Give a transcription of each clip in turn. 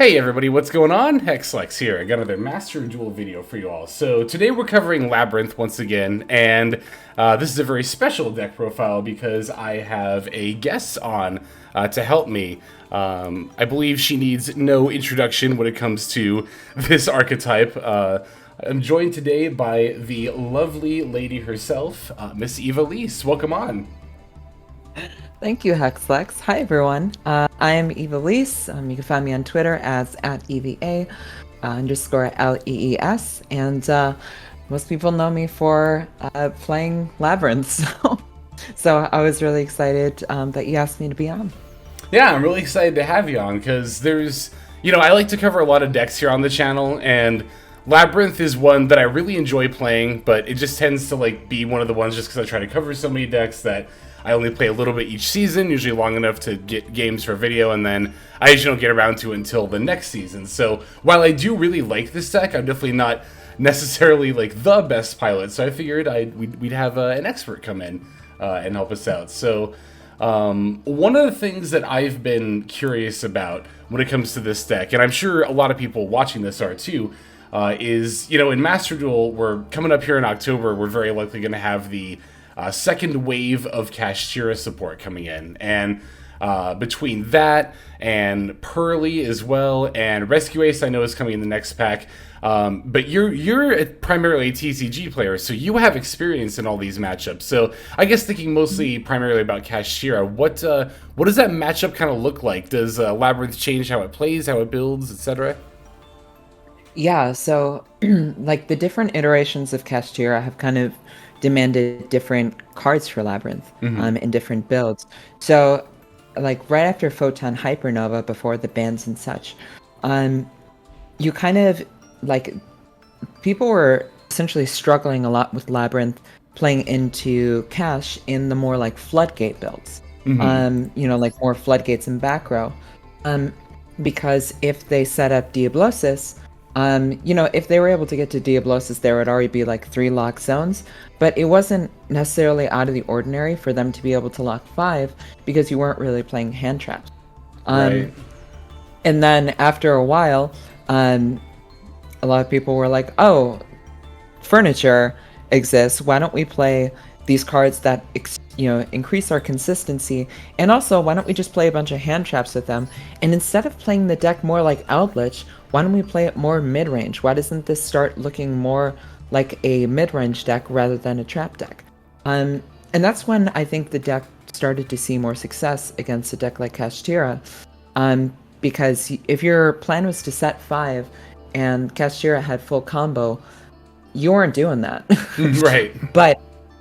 Hey everybody, what's going on? Hexlex here. I got another Master Duel video for you all. So today we're covering Labrynth once again, and this is a very special deck profile because I have a guest on to help me. I believe she needs no introduction when it comes to this archetype. I'm joined today by the lovely lady herself, Miss EVA-LEES. Welcome on. Thank you, Hexlex. Hi, everyone. I am EVA-LEES. You can find me on Twitter as @EVA _LEES. And most people know me for playing Labrynth. So I was really excited that you asked me to be on. Yeah, I'm really excited to have you on because there's, I like to cover a lot of decks here on the channel, and Labrynth is one that I really enjoy playing, but it just tends to be one of the ones just because I try to cover so many decks that I only play a little bit each season, usually long enough to get games for video, and then I usually don't get around to it until the next season. So while I do really like this deck, I'm definitely not necessarily the best pilot, so I figured we'd have an expert come in and help us out. So one of the things that I've been curious about when it comes to this deck, and I'm sure a lot of people watching this are too, is, in Master Duel, we're coming up here in October, we're very likely going to have the second wave of Kashtira support coming in, and between that and Pearly as well, and Rescue Ace I know is coming in the next pack, but you're primarily a TCG player, so you have experience in all these matchups. So I guess thinking mostly primarily about Kashtira, what does that matchup kind of look like? Does Labrynth change how it plays, how it builds, etc.? Yeah, so the different iterations of Kashtira have kind of demanded different cards for Labrynth in different builds. So right after Photon Hypernova, before the bans and such, you kind of people were essentially struggling a lot with Labrynth playing into Cash in the more Floodgate builds. More Floodgates and back row. Because if they set up Diablosis, if they were able to get to Diablosis, there would already be 3 lock zones, but it wasn't necessarily out of the ordinary for them to be able to lock 5 because you weren't really playing hand traps. Right. And then after a while, a lot of people were like, oh, furniture exists. Why don't we play these cards that increase our consistency, and also why don't we just play a bunch of hand traps with them, and instead of playing the deck more like Eldritch, why don't we play it more mid-range? Why doesn't this start looking more like a mid-range deck rather than a trap deck? And that's when I think the deck started to see more success against a deck like Kashtira, because if your plan was to set 5 and Kashtira had full combo, you weren't doing that. Right.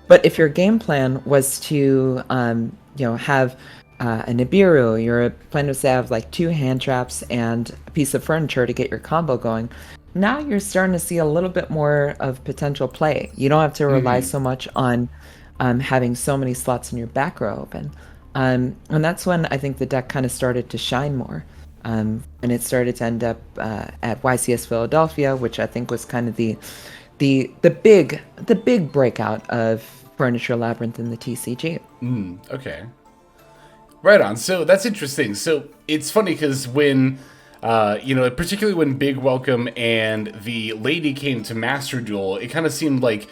But if your game plan was to, have a Nibiru, your plan was to have 2 hand traps and a piece of furniture to get your combo going, now you're starting to see a little bit more of potential play. You don't have to rely so much on having so many slots in your back row open. And that's when I think the deck kind of started to shine more. And it started to end up at YCS Philadelphia, which I think was kind of the big breakout of Furniture Labrynth in the TCG. Okay. Right on. So that's interesting. So it's funny because when, particularly when Big Welcome and the lady came to Master Duel, it kind of seemed like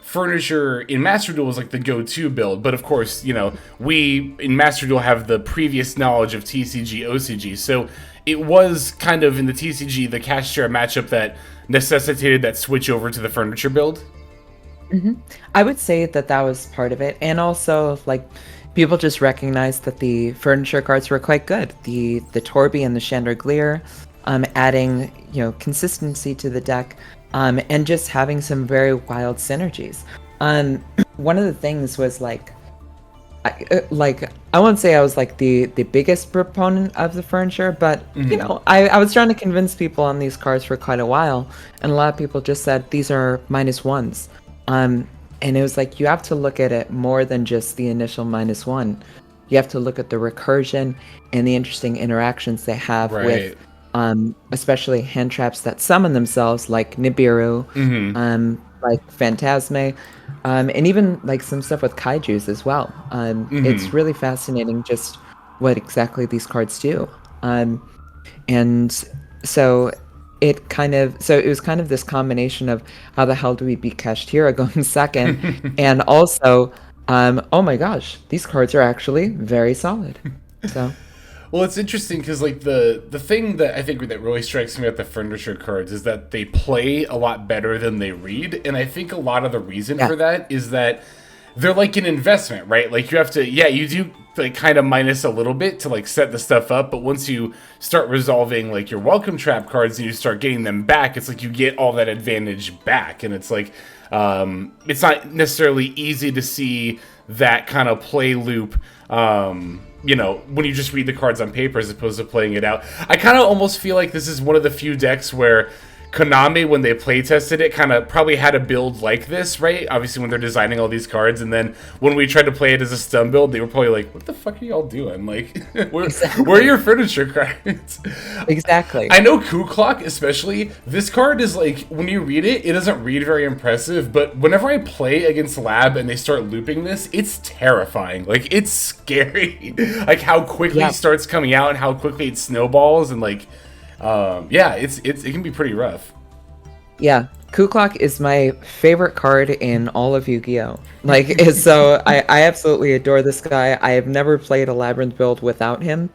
Furniture in Master Duel was the go-to build. But of course, we in Master Duel have the previous knowledge of TCG, OCG. So it was kind of in the TCG, the Kashtira matchup that necessitated that switch over to the Furniture build. I would say that was part of it, and also people just recognized that the furniture cards were quite good. The Torbie and the Chandragalier, adding consistency to the deck, and just having some very wild synergies. One of the things was I won't say I was the biggest proponent of the furniture, but I was trying to convince people on these cards for quite a while, and a lot of people just said these are -1s. And it was you have to look at it more than just the initial -1. You have to look at the recursion and the interesting interactions they have with, especially hand traps that summon themselves, like Nibiru, Phantasme, and even some stuff with Kaijus as well. It's really fascinating just what exactly these cards do. And so it was kind of this combination of how the hell do we beat Kashtira going second, and also, oh my gosh, these cards are actually very solid. So. Well, it's interesting because like the thing that I think that really strikes me at the furniture cards is that they play a lot better than they read, and I think a lot of the reason for that is that they're like an investment, right? Like you have to, you do like kind of minus a little bit to like set the stuff up, but once you start resolving like your welcome trap cards and you start getting them back, it's like you get all that advantage back, and it's like it's not necessarily easy to see that kind of play loop. You know, when you just read the cards on paper as opposed to playing it out. I kind of almost feel like this is one of the few decks where Konami, when they play tested it, kind of probably had a build like this, right? Obviously, when they're designing all these cards, and then when we tried to play it as a stun build, they were probably like, "What the fuck are y'all doing? Like, where are your furniture cards?" Exactly. I know Cooclock, especially. This card is like, when you read it, it doesn't read very impressive. But whenever I play against Lab and they start looping this, it's terrifying. Like, it's scary. Like how quickly it starts coming out and how quickly it snowballs, and like. It can be pretty rough. Yeah, Cooclock is my favorite card in all of Yu-Gi-Oh! Like, so I absolutely adore this guy. I have never played a Labrynth build without him.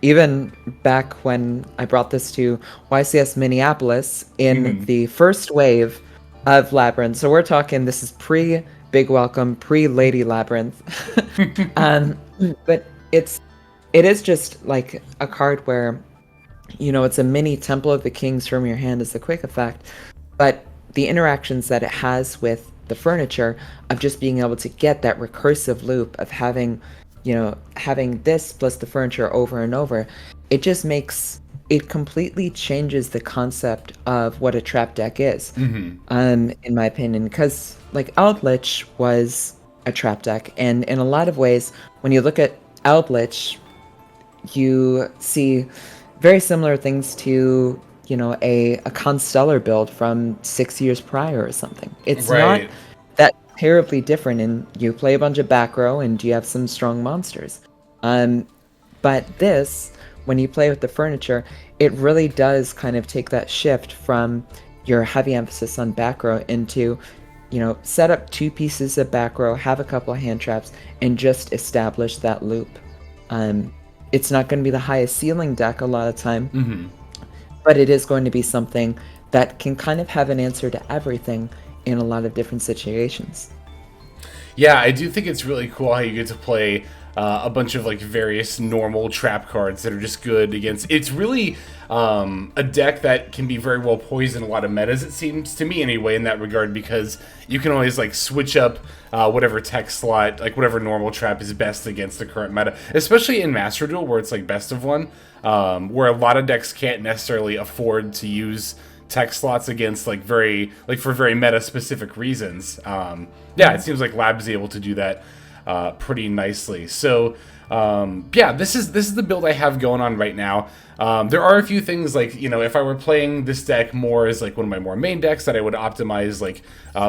Even back when I brought this to YCS Minneapolis in the first wave of Labrynth. So we're talking, this is pre-Big Welcome, pre-Lady Labrynth. But it is just like a card where, you know, it's a mini Temple of the Kings from your hand as a quick effect, but the interactions that it has with the furniture of just being able to get that recursive loop of having this plus the furniture over and over, it just completely changes the concept of what a trap deck is, in my opinion, because like Eldritch was a trap deck, and in a lot of ways, when you look at Eldritch, you see very similar things to, you know, a Constellar build from 6 years prior or something. It's not that terribly different, and you play a bunch of back row and you have some strong monsters. But this, when you play with the furniture, it really does kind of take that shift from your heavy emphasis on back row into, you know, set up 2 pieces of back row, have a couple of hand traps, and just establish that loop. It's not going to be the highest ceiling deck a lot of time, but it is going to be something that can kind of have an answer to everything in a lot of different situations. Yeah, I do think it's really cool how you get to play a bunch of like various normal trap cards that are just good against. It's really a deck that can be very well poised in a lot of metas, it seems to me anyway, in that regard, because you can always like switch up whatever tech slot, like whatever normal trap is best against the current meta, especially in Master Duel where it's like best of one, where a lot of decks can't necessarily afford to use tech slots against for very meta specific reasons. It seems like Lab is able to do that pretty nicely. So this is the build I have going on right now. There are a few things, like, you know, if I were playing this deck more as like one of my more main decks, that I would optimize like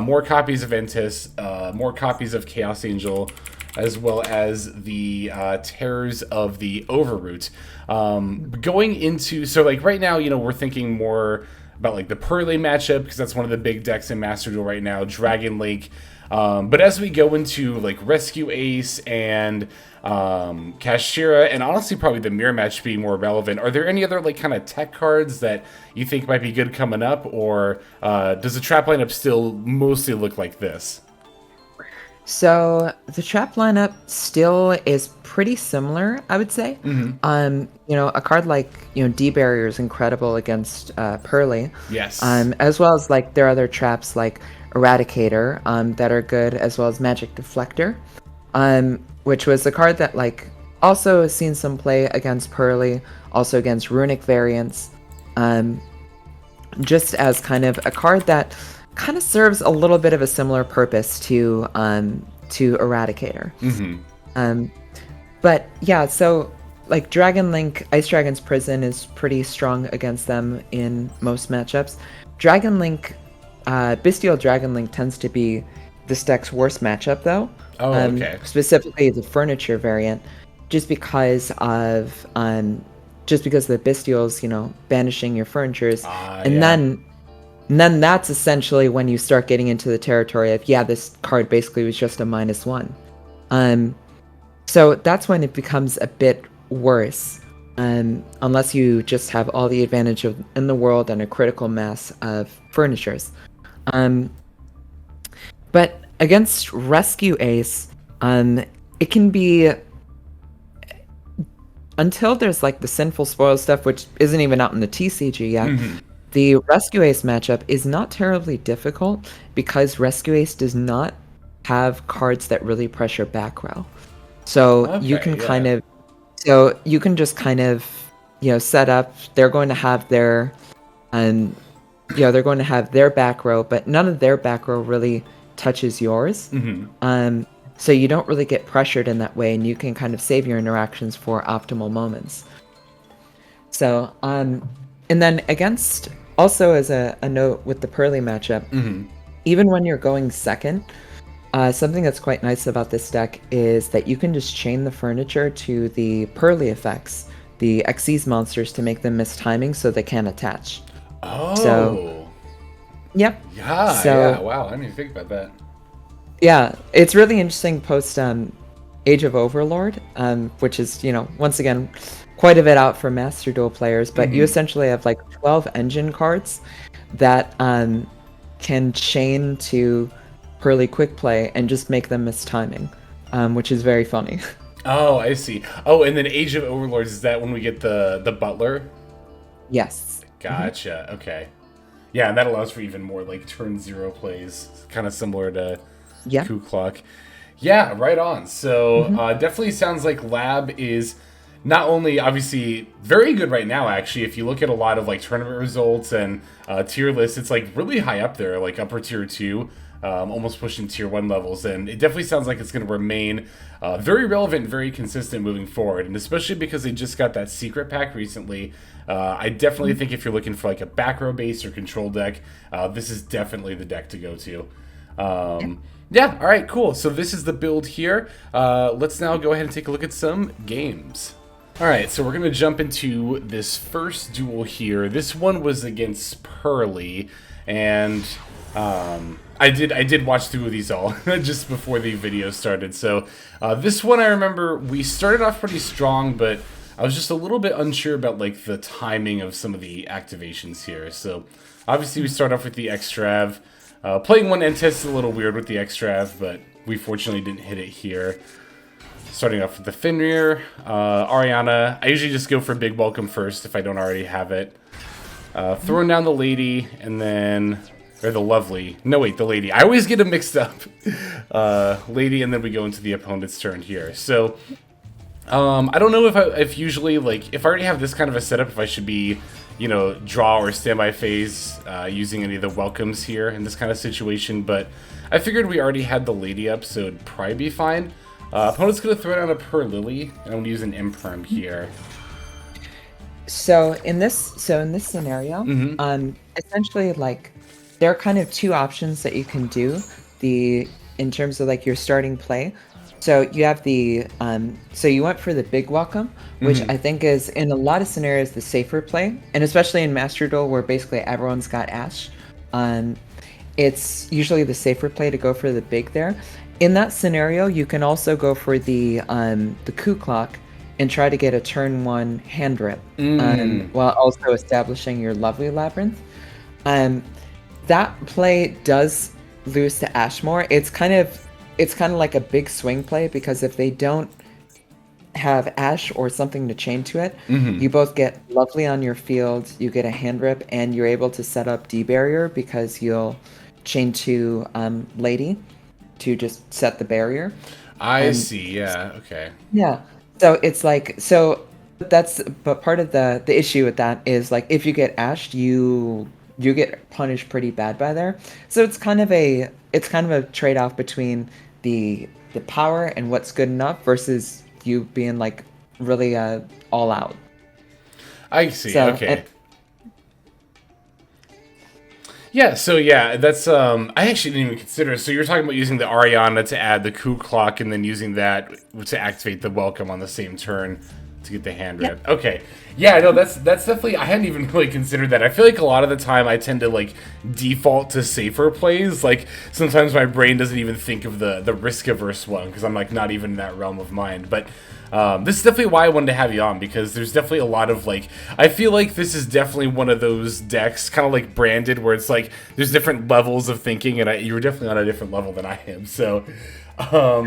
more copies of Ventus, more copies of Chaos Angel, as well as the Terrors of the Overroot. Going into, so like right now, you know, we're thinking more about like the Purley matchup, because that's one of the big decks in Master Duel right now, Dragon Link. But as we go into like Rescue Ace and Kashtira, and honestly probably the mirror match being more relevant, are there any other like kind of tech cards that you think might be good coming up, or does the trap lineup still mostly look like this? So the trap lineup still is pretty similar, I would say. You know, a card like, you know, D-Barrier is incredible against Purley. Yes. As well as like there are other traps like Eradicator that are good, as well as Magic Deflector, which was a card that like also has seen some play against Purley, also against Runic variants, just as kind of a card that kind of serves a little bit of a similar purpose to Eradicator. But yeah, so like Dragon Link, Ice Dragon's Prison is pretty strong against them in most matchups. Dragon Link, Bestial Dragon Link tends to be this deck's worst matchup though. Okay. Specifically the furniture variant, just because of just because the bestials, banishing your furnitures, and Yeah. then that's essentially when you start getting into the territory of, this card basically was just a -1. So that's when it becomes a bit worse, unless you just have all the advantage in the world and a critical mass of furnitures. But against Rescue Ace, it can be, until there's like the Sinful Spoil stuff, which isn't even out in the TCG yet, the Rescue Ace matchup is not terribly difficult because Rescue Ace does not have cards that really pressure back row. So you can you can just kind of, set up, they're going to have their, they're going to have their back row, but none of their back row really touches yours. So you don't really get pressured in that way, and you can kind of save your interactions for optimal moments. So, and then against, also as a note with the Pearly matchup, even when you're going second, something that's quite nice about this deck is that you can just chain the furniture to the Pearly effects, the Xyz monsters, to make them miss timing so they can't attach. Oh. So, yep. Yeah, wow, I didn't even think about that. Yeah, it's really interesting post Age of Overlord, which is, once again, quite a bit out for Master Duel players, but you essentially have like 12 engine cards that can chain to Pearly Quick Play and just make them miss timing, which is very funny. Oh, I see. Oh, and then Age of Overlords, is that when we get the Butler? Yes. Gotcha, okay. Yeah, and that allows for even more like turn 0 plays, kind of similar to Cooclock. Yeah, right on. So definitely sounds like Lab is not only obviously very good right now, actually. If you look at a lot of like tournament results and tier lists, it's like really high up there, like upper tier 2, almost pushing tier 1 levels. And it definitely sounds like it's going to remain very relevant, very consistent moving forward. And especially because they just got that secret pack recently, I definitely think if you're looking for like a back row base or control deck, this is definitely the deck to go to. Yeah, all right, cool. So this is the build here. Let's now go ahead and take a look at some games. All right, so we're going to jump into this first duel here. This one was against Pearly, and I did watch through these all just before the video started. So this one I remember we started off pretty strong, but I was just a little bit unsure about like the timing of some of the activations here. So obviously we start off with the Extrav. Playing one end test is a little weird with the Extrav, but we fortunately didn't hit it here. Starting off with the Fenrir, Arianna. I usually just go for Big Welcome first if I don't already have it. Throwing down the Lady, and then... Or the Lovely. No, wait, the Lady. I always get them mixed up. Lady, and then we go into the opponent's turn here. So, I don't know if usually, like, if I already have this kind of a setup, if I should be... draw or standby phase using any of the welcomes here in this kind of situation, but I figured we already had the Lady up, so it'd probably be fine. Opponent's going to throw down a Per Lily, and I'm going to use an Imperm here. So in this scenario, essentially, like, there are kind of two options that you can do in terms of like your starting play. So you have the, so you went for the Big Welcome, which I think is, in a lot of scenarios, the safer play. And especially in Master Duel, where basically everyone's got Ash, it's usually the safer play to go for the Big there. In that scenario, you can also go for the Cooclock and try to get a turn 1 hand rip, while also establishing your lovely Labyrinth. That play does lose to Ashmore. It's kind of like a big swing play, because if they don't have Ash or something to chain to it, you both get Lovely on your field, you get a hand rip, and you're able to set up D-Barrier because you'll chain to Lady to just set the barrier. I see, yeah, okay. Yeah, so it's like, but part of the issue with that is, like, if you get Ashed, you get punished pretty bad by there. So it's kind of a trade-off between the power and what's good enough versus you being like really all out. I see. So, okay. That's I actually didn't even consider it. So you're talking about using the Arianna to add the Cooclock and then using that to activate the Welcome on the same turn. to get the hand rip. Okay. Yeah, no, that's definitely, I hadn't even really considered that. I feel like a lot of the time I tend to like default to safer plays. Like sometimes my brain doesn't even think of the risk averse one because I'm like not even in that realm of mind. But this is definitely why I wanted to have you on, because there's definitely a lot of like, I feel like this is definitely one of those decks, kind of like Branded, where it's like there's different levels of thinking, and you were definitely on a different level than I am. So, all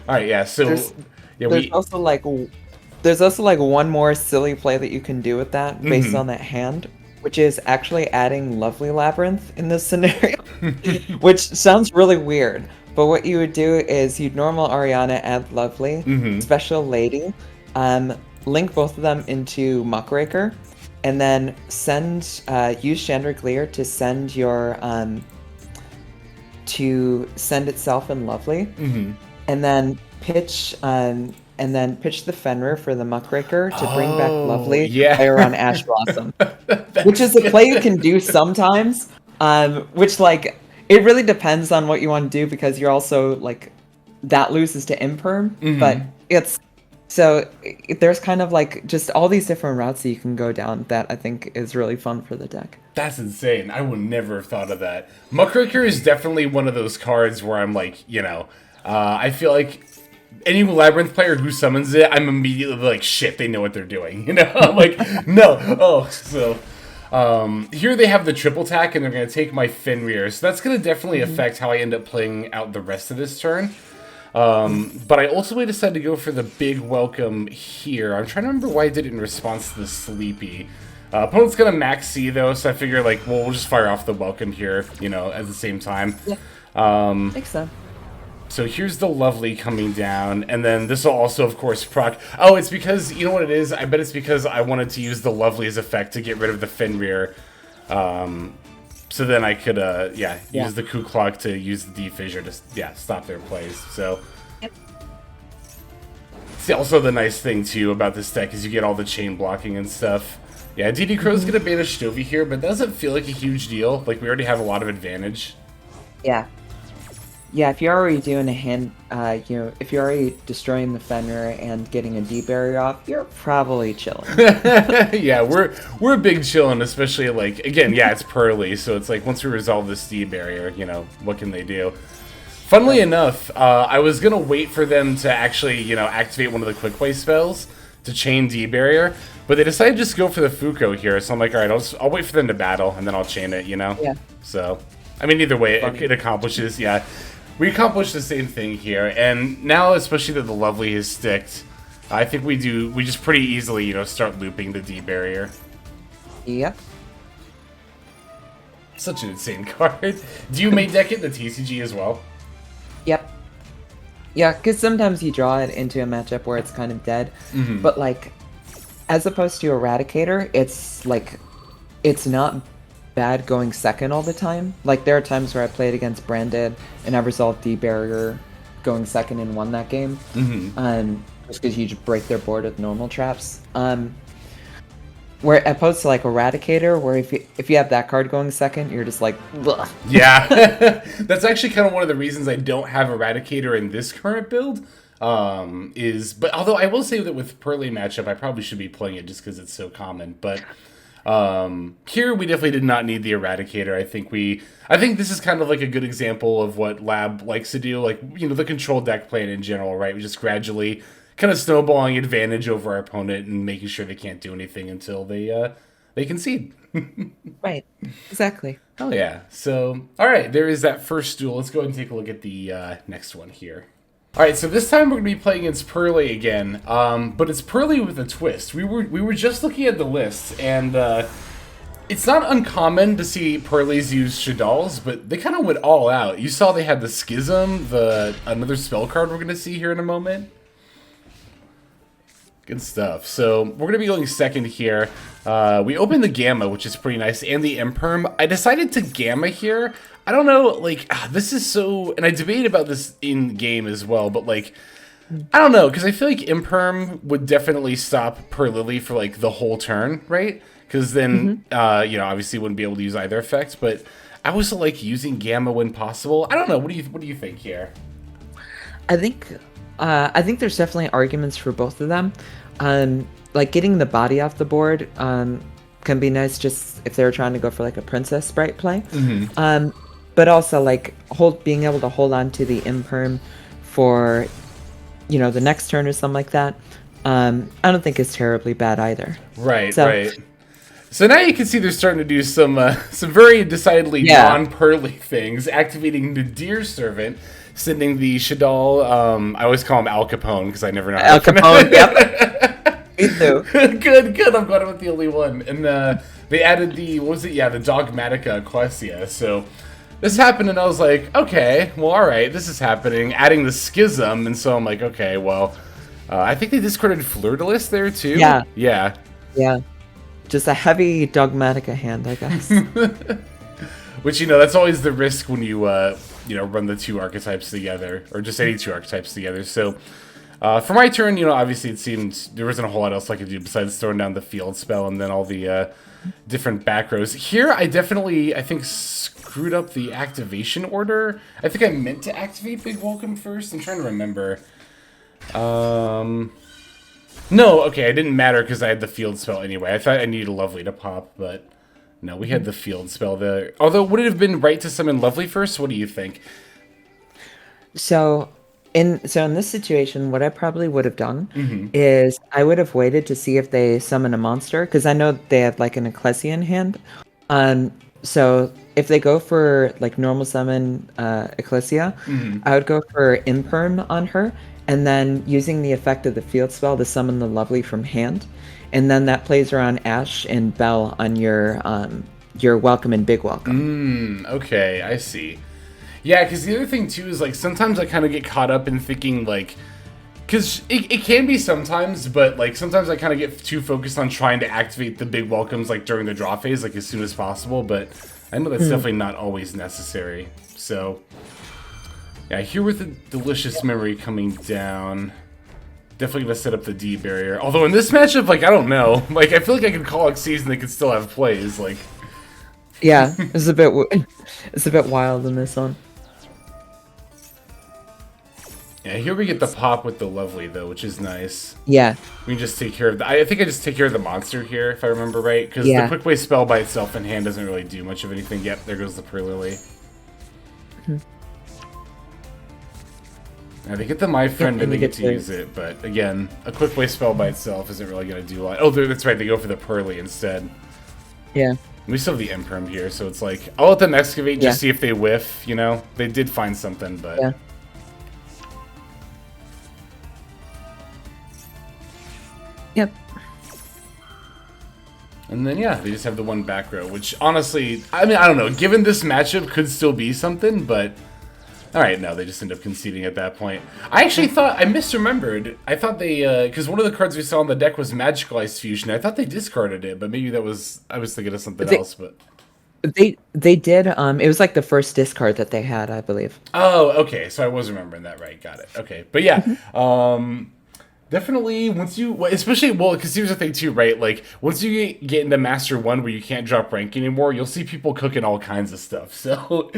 right, yeah. So there's also like one more silly play that you can do with that based on that hand, which is actually adding Lovely Labrynth in this scenario, which sounds really weird. But what you would do is you'd normal Arianna, add Lovely, special Lady, link both of them into Muckraker, and then use Chandragalier to send your send itself in Lovely, and then pitch the Fenrir for the Muckraker to bring back Lovely fire on Ash Blossom, which is a play you can do sometimes, which like. It really depends on what you want to do, because you're also like that loses to imperm, but there's kind of like just all these different routes that you can go down that I think is really fun for the deck. That's insane. I would never have thought of that. Muckraker is definitely one of those cards where I'm like, I feel like any Labrynth player who summons it, I'm immediately like, shit, they know what they're doing. I'm like, no. Here they have the triple tack, and they're going to take my Fenrir, so that's going to definitely affect how I end up playing out the rest of this turn. But I ultimately decided to go for the Big Welcome here. I'm trying to remember why I did it in response to the Sleepy. Opponent's going to Maxx C, though, so I figure, like, we'll just fire off the Welcome here, at the same time. Yeah. Makes sense. So here's the Lovely coming down, and then this will also, of course, proc... Oh, it's because, you know what it is? I bet it's because I wanted to use the Lovely as effect to get rid of the Fenrir. So then I could, use the Cooclock to use the Defissure to, stop their plays. So... Yep. See, also the nice thing, too, about this deck is you get all the chain blocking and stuff. Yeah, DD Crow's going to banish Stovie here, but it doesn't feel like a huge deal. Like, we already have a lot of advantage. Yeah. Yeah, if you're already doing a hand, if you're already destroying the Fenrir and getting a D barrier off, you're probably chilling. Yeah, we're big chilling, especially like, again, it's Pearly, so it's like once we resolve this D barrier, what can they do? Funnily enough, I was gonna wait for them to actually, activate one of the quick play spells to chain D barrier, but they decided to just go for the Fuko here, so I'm like, all right, I'll wait for them to battle and then I'll chain it, Yeah. So, I mean, either way, it accomplishes, We accomplished the same thing here, and now, especially that the Lovely is sticked, I think we just pretty easily, start looping the D barrier. Yep. Such an insane card. Do you main deck it in the TCG as well? Yep. Yeah, because sometimes you draw it into a matchup where it's kind of dead, but like, as opposed to Eradicator, it's like, it's not bad going second all the time. Like, there are times where I played against Branded and I resolved D barrier going second and won that game. Just because you just break their board with normal traps. Where opposed to like Eradicator, where if you have that card going second, you're just like, ugh. Yeah, that's actually kind of one of the reasons I don't have Eradicator in this current build. But although I will say that with Pearly matchup, I probably should be playing it just because it's so common. But here we definitely did not need the Eradicator. I think this is kind of like a good example of what Lab likes to do, like, the control deck plan in general, right? We just gradually kind of snowballing advantage over our opponent and making sure they can't do anything until they concede. Right, exactly. Hell yeah. So, all right, there is that first duel. Let's go ahead and take a look at the next one here. All right, so this time we're going to be playing against Pearly again, but it's Pearly with a twist. We were just looking at the list, and it's not uncommon to see Pearlies use Shaddolls, but they kind of went all out. You saw they had the Schism, another spell card we're going to see here in a moment. Good stuff. So we're going to be going second here. We opened the Gamma, which is pretty nice, and the Imperm. I decided to Gamma here. I don't know, like, this is so... And I debated about this in-game as well, but, like, I don't know, because I feel like Imperm would definitely stop Perlily for, like, the whole turn, right? Because then, obviously wouldn't be able to use either effect, but I was using Gamma when possible. I don't know, what do you think here? I think I think there's definitely arguments for both of them. Like getting the body off the board can be nice just if they were trying to go for like a princess sprite play. But also like being able to hold on to the imperm for, you know, the next turn or something like that. I don't think is terribly bad either. Right, right. So now you can see they're starting to do some very decidedly non-pearly things, activating the Deer Servant, sending the Shaddoll, I always call him Al Capone because I never know how Al Capone, yep. Me too. Good. I'm glad I'm not the only one. And they added the, what was it? Yeah, the Dogmatika Punishment. So this happened, and I was like, okay, well, all right, this is happening. Adding the Schism, and so I'm like, okay, well, I think they discarded Fleur-de-Lis there too. Yeah. Yeah. Yeah. Just a heavy Dogmatika hand, I guess. Which, you know, that's always the risk when you, you know, run the two archetypes together, or just any two archetypes together. So, for my turn, you know, obviously it seemed there wasn't a whole lot else I could do besides throwing down the field spell and then all the different back rows. Here, I think, screwed up the activation order. I think I meant to activate Big Welcome first. I'm trying to remember. No, okay, it didn't matter because I had the field spell anyway. I thought I needed a Lovely to pop, but no, we had the field spell there. Although, would it have been right to summon Lovely first? What do you think? So in this situation, what I probably would have done is I would have waited to see if they summon a monster, because I know they have like an Ecclesian hand. So if they go for like normal summon Ecclesia, I would go for Imperm on her, and then using the effect of the field spell to summon the Lovely from hand, and then that plays around Ash and Bell on your Welcome and Big Welcome. Okay, I see. Yeah, because the other thing too is like sometimes I kind of get caught up in thinking like, because it can be sometimes, but like sometimes I kind of get too focused on trying to activate the Big Welcomes like during the draw phase, like as soon as possible. But I know that's definitely not always necessary. So yeah, here with the Delicious Memory coming down, definitely gonna set up the D barrier. Although in this matchup, like I don't know, like I feel like I could call Xyz and they could still have plays. Like, yeah, it's a bit wild in this one. Yeah, here we get the pop with the Lovely though, which is nice. Yeah, we can just take care of the. I think I just take care of the monster here, if I remember right, because the Quick Way spell by itself in hand doesn't really do much of anything. Yep, there goes the Purlily. Now they get the My Friend and they get to use it, but again, a Quick Way spell by itself isn't really going to do a lot. Oh, that's right, they go for the Purly instead. Yeah. We still have the Imperm here, so it's like, I'll let them excavate, just see if they whiff, you know? They did find something, but... Yeah. Yep. And then, yeah, they just have the one back row, which honestly, I mean, I don't know, given this matchup could still be something, but... Alright, no, they just end up conceding at that point. I actually thought, I misremembered. I thought they, because one of the cards we saw on the deck was Magical Ice Fusion. I thought they discarded it, but maybe that was, I was thinking of something else, but... They did, it was like the first discard that they had, I believe. Oh, okay, so I was remembering that right, got it. Okay, but yeah, definitely once you, especially, well, because here's the thing too, right? Like, once you get into Master 1 where you can't drop rank anymore, you'll see people cooking all kinds of stuff. So,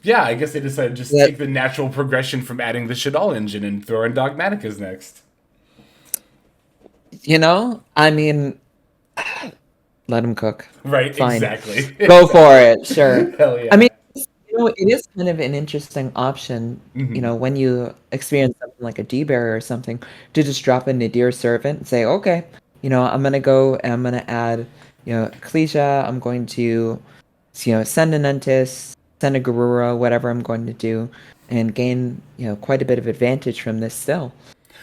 yeah, I guess they decided to just take the natural progression from adding the Shaddoll engine and throw in Dogmatikas next. You know, I mean, let them cook. Right, Fine. Exactly. Go for it, sure. Hell yeah. I mean, you know, it is kind of an interesting option, you know, when you experience something like a D-Barrier or something, to just drop in a Deer Servant and say, okay, you know, I'm going to go and I'm going to add, you know, Ecclesia, I'm going to, you know, send an Entis, send a Garura, whatever I'm going to do, and gain, you know, quite a bit of advantage from this still.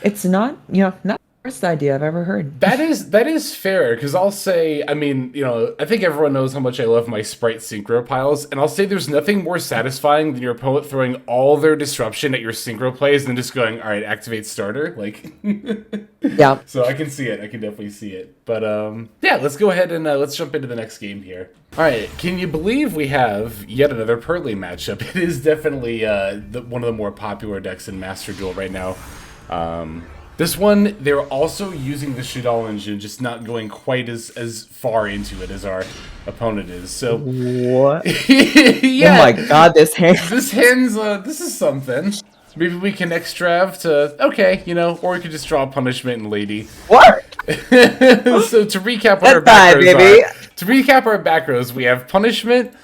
It's not, you know, not the worst idea I've ever heard. That is fair, because I'll say, I mean, you know, I think everyone knows how much I love my Spright Synchro piles, and I'll say there's nothing more satisfying than your opponent throwing all their disruption at your Synchro plays and then just going, all right, activate starter, like... Yeah. So I can see it, I can definitely see it. But, yeah, let's go ahead and let's jump into the next game here. All right, can you believe we have yet another Purly matchup? It is definitely one of the more popular decks in Master Duel right now. This one, they're also using the Shaddoll engine, just not going quite as far into it as our opponent is. So what? Yeah. Oh my god, this hand. This is something. Maybe we can extrav to, okay, you know, or we could just draw Punishment and Lady. What? So to recap what our back rows are, to recap our back rows, we have Punishment,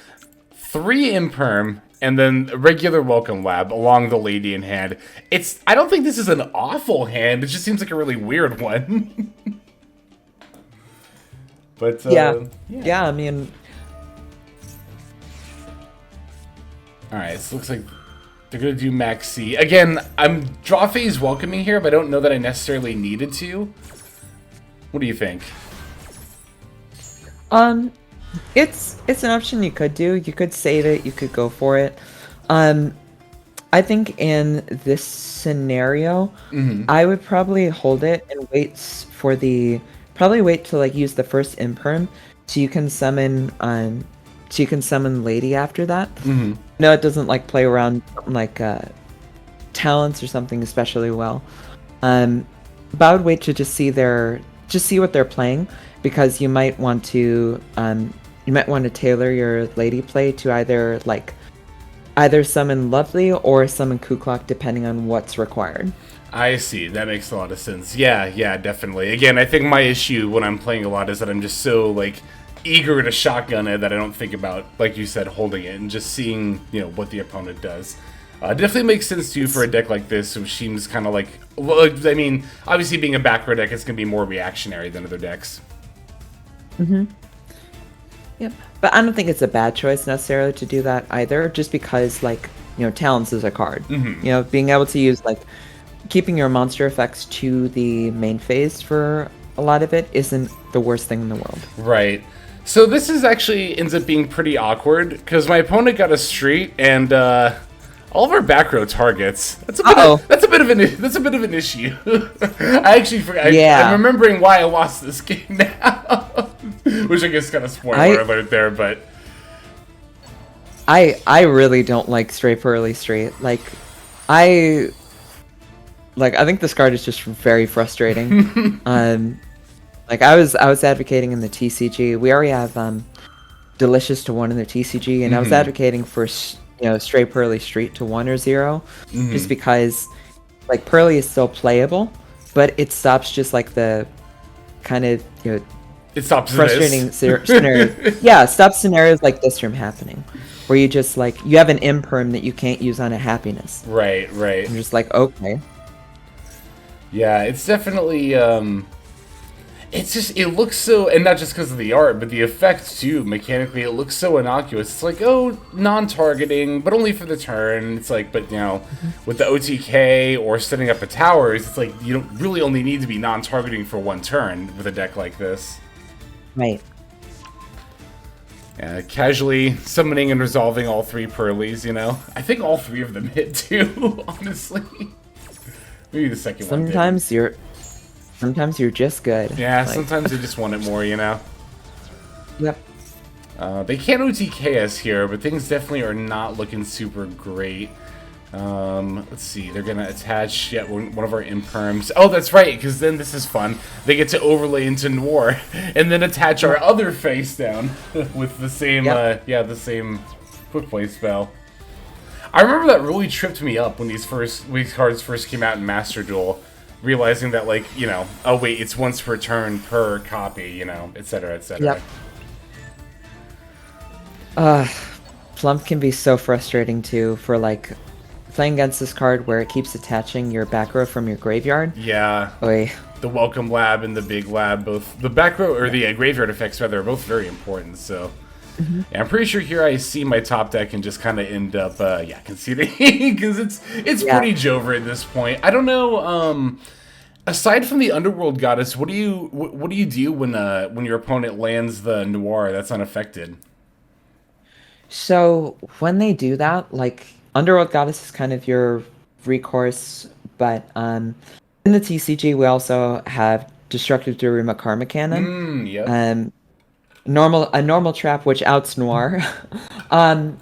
3 Imperm, and then a regular Welcome Lab along the Lady in hand. I don't think this is an awful hand, it just seems like a really weird one. But, yeah, I mean... Alright, so it looks like they're going to do Maxx. Again, I'm draw phase welcoming here, but I don't know that I necessarily needed to. What do you think? It's an option you could do. You could save it. You could go for it. I think in this scenario, I would probably hold it and probably wait to like use the first Imperm, so you can summon Lady after that. No, it doesn't like play around like talents or something especially well. But I would wait to just see what they're playing, because you might want to tailor your Lady play to either summon Lovely or summon Cooclock, depending on what's required. I see. That makes a lot of sense. Yeah, definitely. Again, I think my issue when I'm playing a lot is that I'm just so like eager to shotgun it that I don't think about, like you said, holding it and just seeing, you know, what the opponent does. Definitely makes sense too for a deck like this, which seems kind of like, well, I mean, obviously being a back row deck, it's going to be more reactionary than other decks. Yep. But I don't think it's a bad choice necessarily to do that either, just because, like, you know, talents is a card. You know, being able to use, like, keeping your monster effects to the main phase for a lot of it isn't the worst thing in the world. Right. So this is actually ends up being pretty awkward, because my opponent got a street, and all of our back row targets. That's a bit of an issue. I actually forgot. I'm remembering why I lost this game now, which I guess kind of spoiler alert there. But I really don't like straight for early straight. I think this card is just very frustrating. Like I was advocating in the TCG. We already have Delicious to 1 in the TCG, and I was advocating for straight Pearly Street to 1 or 0, just because like Pearly is still playable, but it stops just like the kind of it stops frustrating scenarios. Yeah, it stops scenarios like this from happening, where you just like you have an Imperm that you can't use on a Happiness. Right. I'm just like, okay. Yeah, it's definitely it looks so, and not just because of the art, but the effect too, mechanically, it looks so innocuous. It's like, oh, non-targeting, but only for the turn. It's like, but with the OTK or setting up a towers, it's like, you don't really only need to be non-targeting for 1 turn with a deck like this. Right. Yeah, casually summoning and resolving all 3 Pearlies, I think all 3 of them hit too, honestly. Maybe the second one didn't. Sometimes you're just good. Yeah, sometimes you just want it more, Yep. They can't OTK us here, but things definitely are not looking super great. Let's see, they're going to attach one of our Imperms. Oh, that's right, because then this is fun. They get to overlay into Noir, and then attach our other face down with the same, the same quick play spell. I remember that really tripped me up when these cards first came out in Master Duel. Realizing that, like, oh wait, it's once per turn per copy, etc., etc. Yep. Plump can be so frustrating too for like playing against this card where it keeps attaching your back row from your graveyard. Yeah. Oy. The Welcome Lab and the Big Lab, both the back row or the graveyard effects rather, are both very important. So. Yeah, I'm pretty sure here I see my top deck and just kind of end up, conceding because it's pretty Jover at this point. I don't know. Aside from the Underworld Goddess, what do you do when your opponent lands the Noir that's unaffected? So when they do that, like Underworld Goddess is kind of your recourse, but in the TCG we also have Destructive Daruma Karma Cannon. Yep. A normal trap which outs Noir. A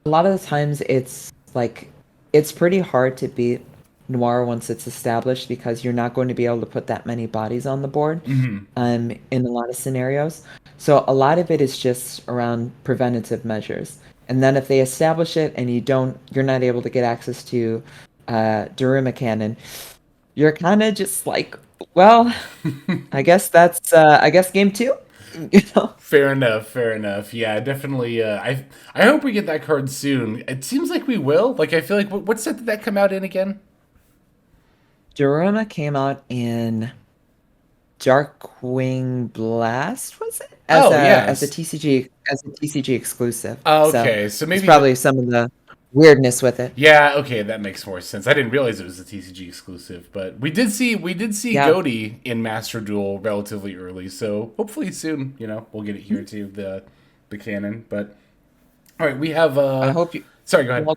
lot of the times it's pretty hard to beat Noir once it's established, because you're not going to be able to put that many bodies on the board in a lot of scenarios. So a lot of it is just around preventative measures. And then if they establish it and you're not able to get access to Daruma Cannon, you're kind of just like, well, I guess that's I guess game 2. You know? Fair enough. Fair enough. Yeah, definitely. I hope we get that card soon. It seems like we will. Like, I feel like what set did that come out in again? Daruma came out in Darkwing Blast, was it? Yes. As a TCG exclusive. Oh, okay, so maybe it's probably some of the weirdness with it. Yeah, okay, that makes more sense. I didn't realize it was a TCG exclusive, but we did see Goaty in Master Duel relatively early, so hopefully soon, we'll get it here too, the canon. But all right, we have I hope you Sorry, go ahead.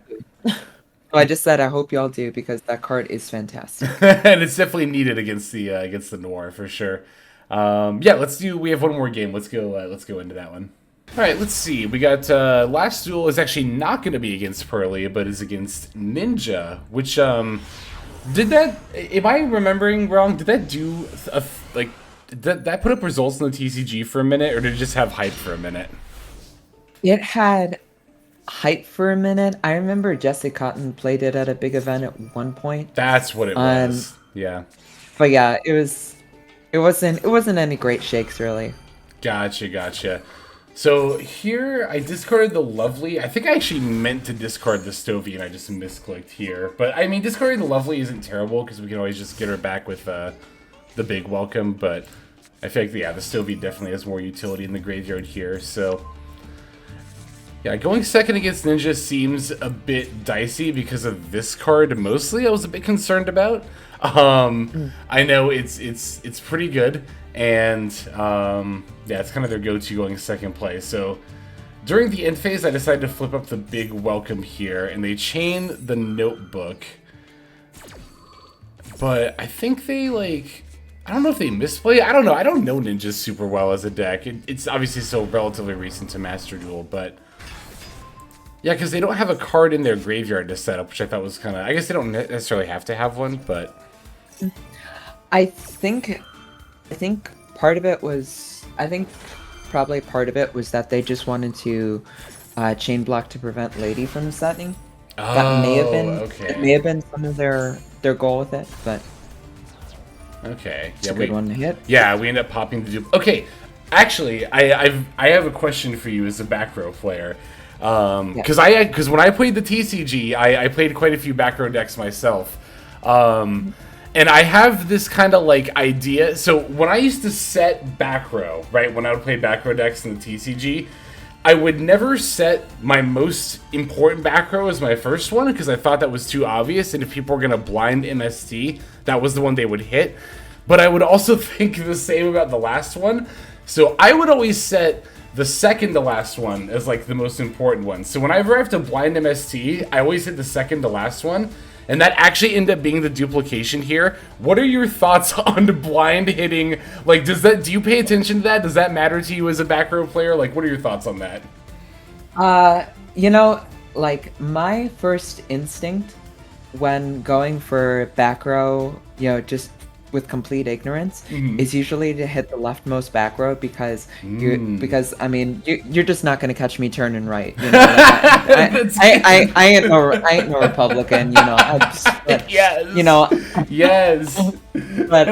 Oh, I just said I hope y'all do, because that card is fantastic. And it's definitely needed against the Noir for sure. We have one more game. Let's go into that one. All right, let's see. We got last duel is actually not going to be against Pearly, but is against Ninja, which did that? Am I remembering wrong? Did that do did that put up results in the TCG for a minute, or did it just have hype for a minute? It had hype for a minute. I remember Jesse Cotton played it at a big event at one point. That's what it was. Yeah. But yeah, it wasn't any great shakes really. Gotcha. So here I discarded the Lovely. I think I actually meant to discard the Stovie and I just misclicked here. But I mean, discarding the Lovely isn't terrible because we can always just get her back with the Big Welcome. But I feel like, the Stovie definitely has more utility in the graveyard here. So yeah, going second against Ninja seems a bit dicey because of this card mostly. I was a bit concerned about. I know it's pretty good, and it's kind of their go-to going second place. So during the end phase, I decided to flip up the Big Welcome here, and they chain the Notebook. But I think they I don't know if they misplay. I don't know. I don't know Ninjas super well as a deck. It's obviously still relatively recent to Master Duel, but yeah, because they don't have a card in their graveyard to set up, which I thought was kind of... I guess they don't necessarily have to have one, but... I think part of it was... probably part of it was that they just wanted to chain block to prevent Lady from setting. Oh, that may have been... Okay. It may have been some of their goal with it, but... Okay. It's a good one to hit. Yeah, we end up popping the dupe. Okay, actually, I have a question for you as a back row player. Because when I played the TCG, I played quite a few back row decks myself, and I have this kind of idea. So when I used to set back row, right, when I would play back row decks in the TCG, I would never set my most important back row as my first one because I thought that was too obvious, and if people were gonna blind MST, that was the one they would hit. But I would also think the same about the last one, so I would always set the second to last one as the most important one. So whenever I have to blind MST, I always hit the second to last one, and that actually ended up being the duplication here. What are your thoughts on blind hitting? Do you pay attention to that? Does that matter to you as a back row player? What are your thoughts on that? My first instinct when going for back row, just with complete ignorance, is usually to hit the leftmost back row because you're just not gonna catch me turning right. I ain't no Republican, Yes. Yes. But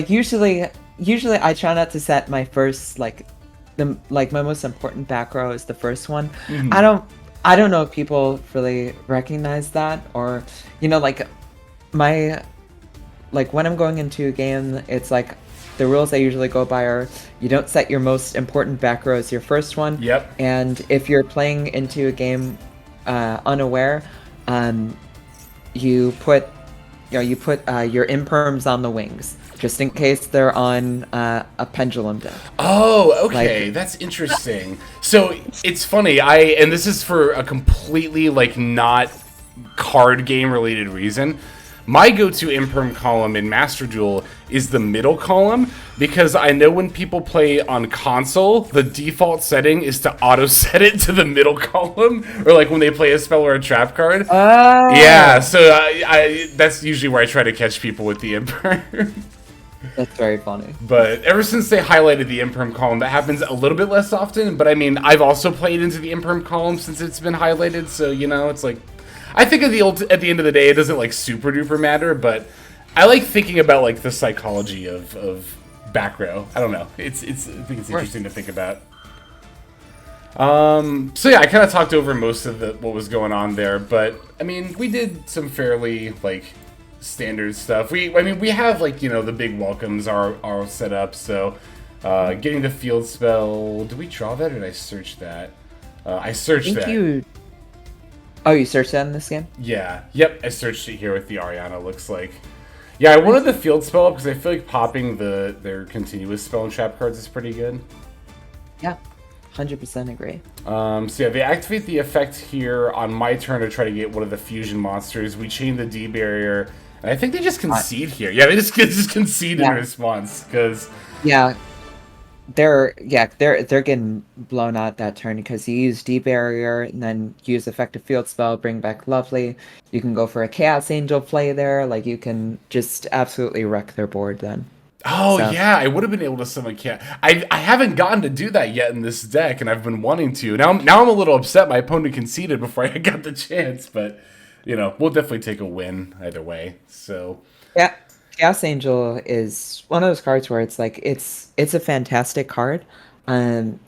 usually I try not to set my first my most important back row is the first one. I don't know if people really recognize that, or when I'm going into a game, it's the rules I usually go by are you don't set your most important back row as your first one. Yep. And if you're playing into a game unaware, you put your imperms on the wings, just in case they're on a pendulum deck. Oh, okay, that's interesting. So it's funny, and this is for a completely not card game related reason. My go-to imperm column in Master Duel is the middle column, because I know when people play on console, the default setting is to auto-set it to the middle column, or when they play a spell or a trap card. Oh. Yeah, so that's usually where I try to catch people with the imperm. That's very funny. But ever since they highlighted the imperm column, that happens a little bit less often, but I mean, I've also played into the imperm column since it's been highlighted, so, it's I think at the end of the day, it doesn't like super duper matter, but I like thinking about like the psychology of back row. I don't know. I think it's interesting to think about. So yeah, I kind of talked over most of what was going on there, but I mean, we did some fairly like standard stuff. I mean, we have like, you know, the big welcomes are set up. So getting the field spell. Did we draw that or did I search that? I searched that. Oh, you searched that in this game? Yeah. Yep. I searched it here with the Arianna. Looks like. Yeah, I wanted the field spell up because I feel like popping their continuous spell and trap cards is pretty good. Yeah. 100% agree. So yeah, they activate the effect here on my turn to try to get one of the fusion monsters. We chain the D barrier, and I think they just concede here. Yeah, they just concede in response because they're getting blown out that turn because you use D barrier and then use effective field spell, bring back Lovely. You can go for a Chaos Angel play there. Like you can just absolutely wreck their board then. Oh, so. Yeah, I would have been able to summon Cat. I haven't gotten to do that yet in this deck, and I've been wanting to. Now I'm a little upset my opponent conceded before I got the chance, but, you know, we'll definitely take a win either way, so... Yeah, Chaos Angel is one of those cards where it's, like, it's a fantastic card, and,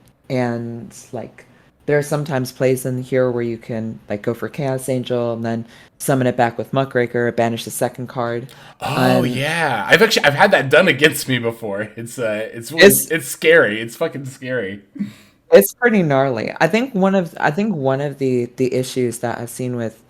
like, there are sometimes plays in here where you can, like, go for Chaos Angel and then summon it back with Muckraker, banish the second card. Oh yeah, I've had that done against me before. It's scary. It's fucking scary. It's pretty gnarly. I think one of the issues that I've seen with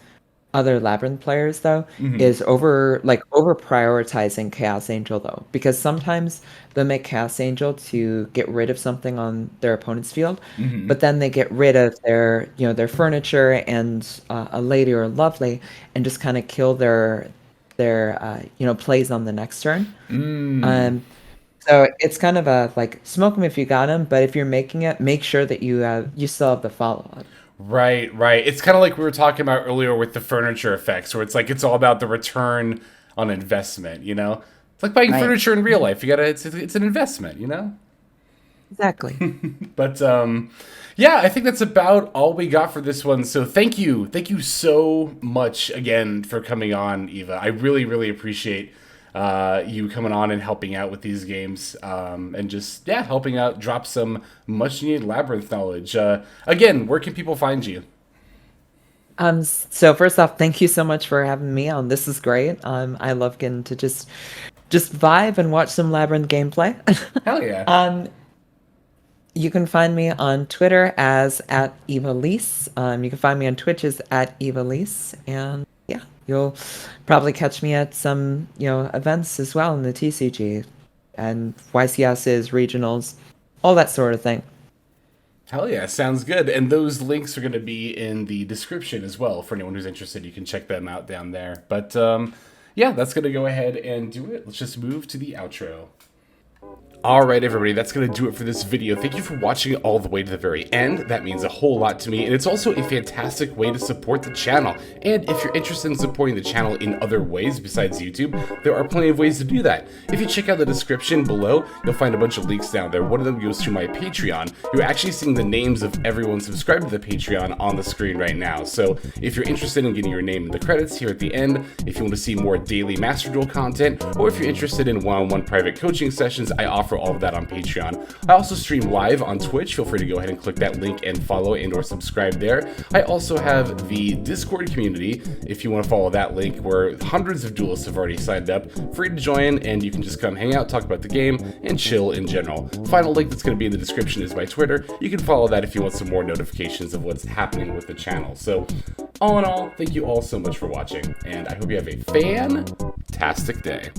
other Labyrinth players though is over prioritizing Chaos Angel though, because sometimes they'll make Chaos Angel to get rid of something on their opponent's field, but then they get rid of their furniture and a lady or a Lovely and just kind of kill their plays on the next turn. So it's kind of a like smoke them if you got them, but if you're making it, make sure that you still have the follow up. Right. It's kind of like we were talking about earlier with the furniture effects, where it's like it's all about the return on investment. You know, it's like buying furniture in real life. It's an investment. You know. Exactly. But yeah, I think that's about all we got for this one. So thank you so much again for coming on, Eva. I really, really appreciate you coming on and helping out with these games, and just helping out, drop some much needed Labyrinth knowledge. Again, where can people find you? So first off, thank you so much for having me on. This is great. I love getting to just vibe and watch some Labyrinth gameplay. Hell yeah. You can find me on Twitter as @EVA-LEES. You can find me on Twitch as @EVA-LEES, and yeah, you'll probably catch me at some events as well in the TCG and YCSs, regionals, all that sort of thing. Hell yeah, sounds good. And those links are going to be in the description as well for anyone who's interested. You can check them out down there. But yeah, that's going to go ahead and do it. Let's just move to the outro. Alright everybody, that's going to do it for this video. Thank you for watching it all the way to the very end. That means a whole lot to me, and it's also a fantastic way to support the channel. And if you're interested in supporting the channel in other ways besides YouTube, there are plenty of ways to do that. If you check out the description below, you'll find a bunch of links down there. One of them goes to my Patreon. You're actually seeing the names of everyone subscribed to the Patreon on the screen right now. So if you're interested in getting your name in the credits here at the end, if you want to see more daily Master Duel content, or if you're interested in one-on-one private coaching sessions, I offer all of that on Patreon. I also stream live on Twitch. Feel free to go ahead and click that link and follow and or subscribe there. I also have the Discord community, if you want to follow that link, where hundreds of duelists have already signed up. Free to join, and you can just come hang out, talk about the game, and chill in general. Final link that's going to be in the description is my Twitter. You can follow that if you want some more notifications of what's happening with the channel. So, all in all, thank you all so much for watching, and I hope you have a fantastic day.